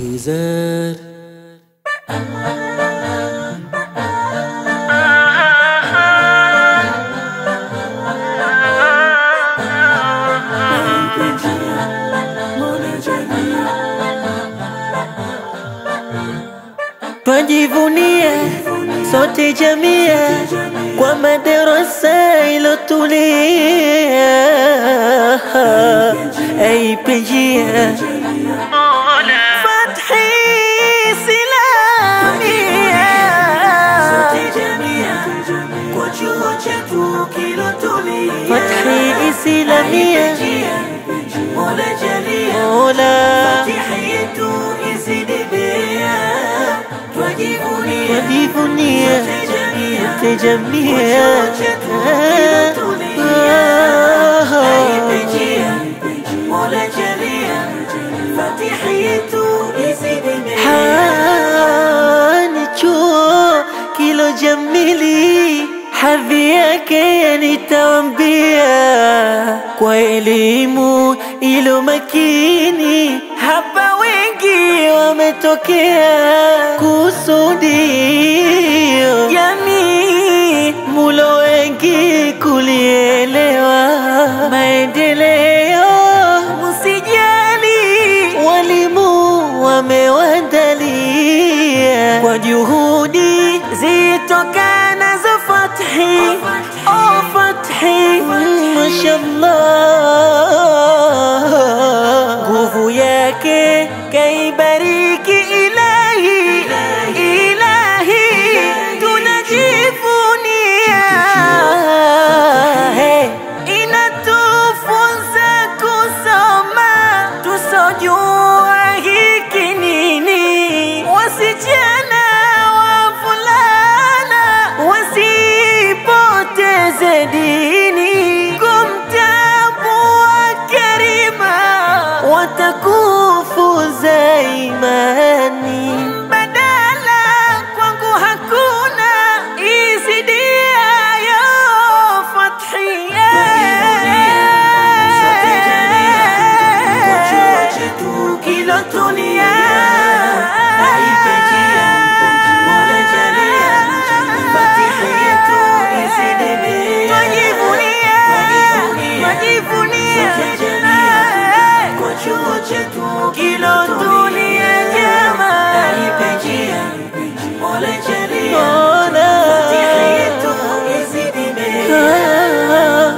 User twajivunia sote jamii kwa madarasa ilotulia aipenjia Fathi Islamia sote jamii kwa chuo chetu kilotulia Fathi Islamia Mola jalia Fatiha yetu isidibia twajivunia sote jamii aipenjia Mola jalia Fatiha yetu isidibia ni chuo kilo jamili hadhi yake nitawambia kwa elimu ilo makini hapa wengi wametokea kusudio jamii mulo wengi kulielewa maendeleo musijali walimu wamewandalia kwa juhudi zitokana za Fathi Fathi mashallah nguvu yake kaibariki ilahi tunajivunia inatufunza kusoma tusojua hiki nini wasichana wavulana wasipoteze dini kumtambua Karima watakufuza imani badala kwangu hakuna isidia ya Fathi kilotulia aipenjia Mola jalia Fatiha yetu isidibia twajivunia kwa chuo chetu kilotulia jamaa aipenjia Mola jalia Fatiha yetu isidibia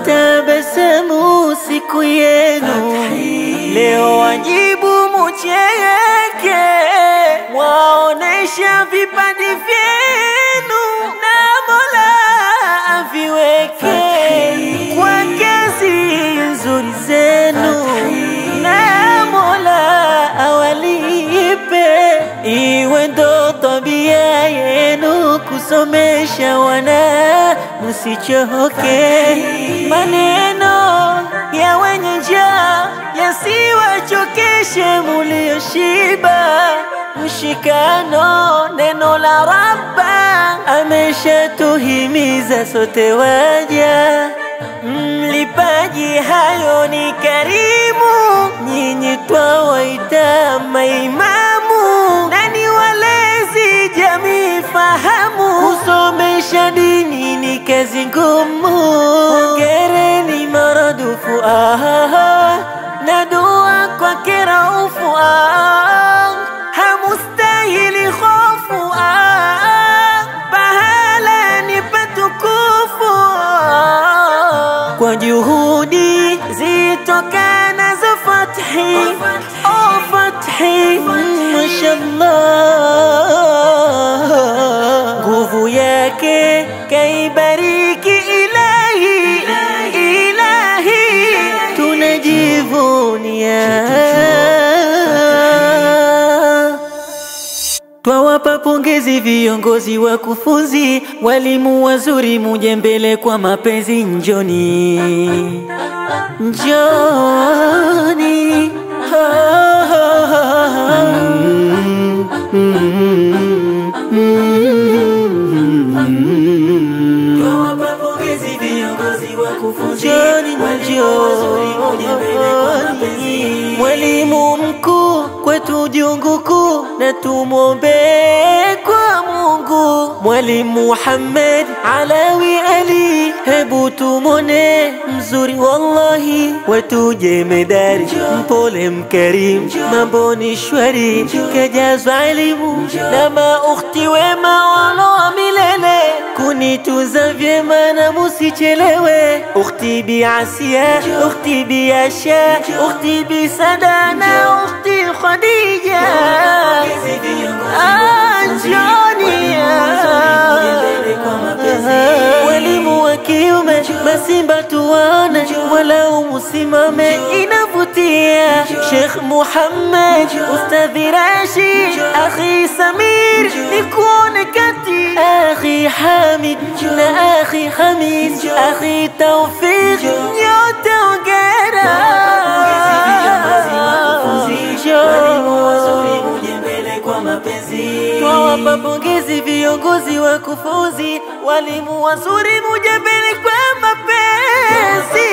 tabasamu siku yenu leo wajibu mucheke waonesha vipaji vyenu na Mola aviweke kwa kazi nzuri zenu na Mola awalipe iwe ndo tabia yenu kusomesha wana msichoke maneno ya wenye njaa yasiwachokeshe mulioshiba mshikano neno la Rabba ameshatuhimiza sote waja mlipaji hayo ni karimu nyinyi twawaita maimamu nani walezi jamii fahamu kusomesha dini ni kazi ngumu hongereni maradufu na dua kwa kiraufu hamustahili hofu pahala ni patukufu kwa juhudi zitokana za Fathi Fathi mashallah nguvu yake kaibariki ilahi tunajivunia twawapa pongezi viongozi wakufunzi walimu wazuri muje mbele kwa mapenzi njoni twawapa pongezi viongozi wakufunzi walimu wazuri muje mbele kwa mapenzi mwalimu mkuu kwetu jungu sikukuu na tumwombe kwa Mungu Mwalimu Muhammad Alawi Ali, hebu tumone mzuri wallahi, wetu medari, mpole mkarim, mambo ni shwari, kajazwa elimu na maukhti wema waloa milele, kunituza vyema na musichelewe. Ukhti Bi Asia, ukhti Bi Asha, ukhti Bi Sadana, ukhti Khadija, Anjoni walimu wa kiume, masimba tuwane, wala umusimame inavutia. Sheikh Muhammad, Ustadhi Rashid, Akhi Samir, nikuone kati, Akhi Hamid na Akhi Khamis, Akhi Tawfiq, nyote hongera. Twawapa pongezi viongozi wakufunzi, walimu wazuri, muje mbele kwa mapenzi.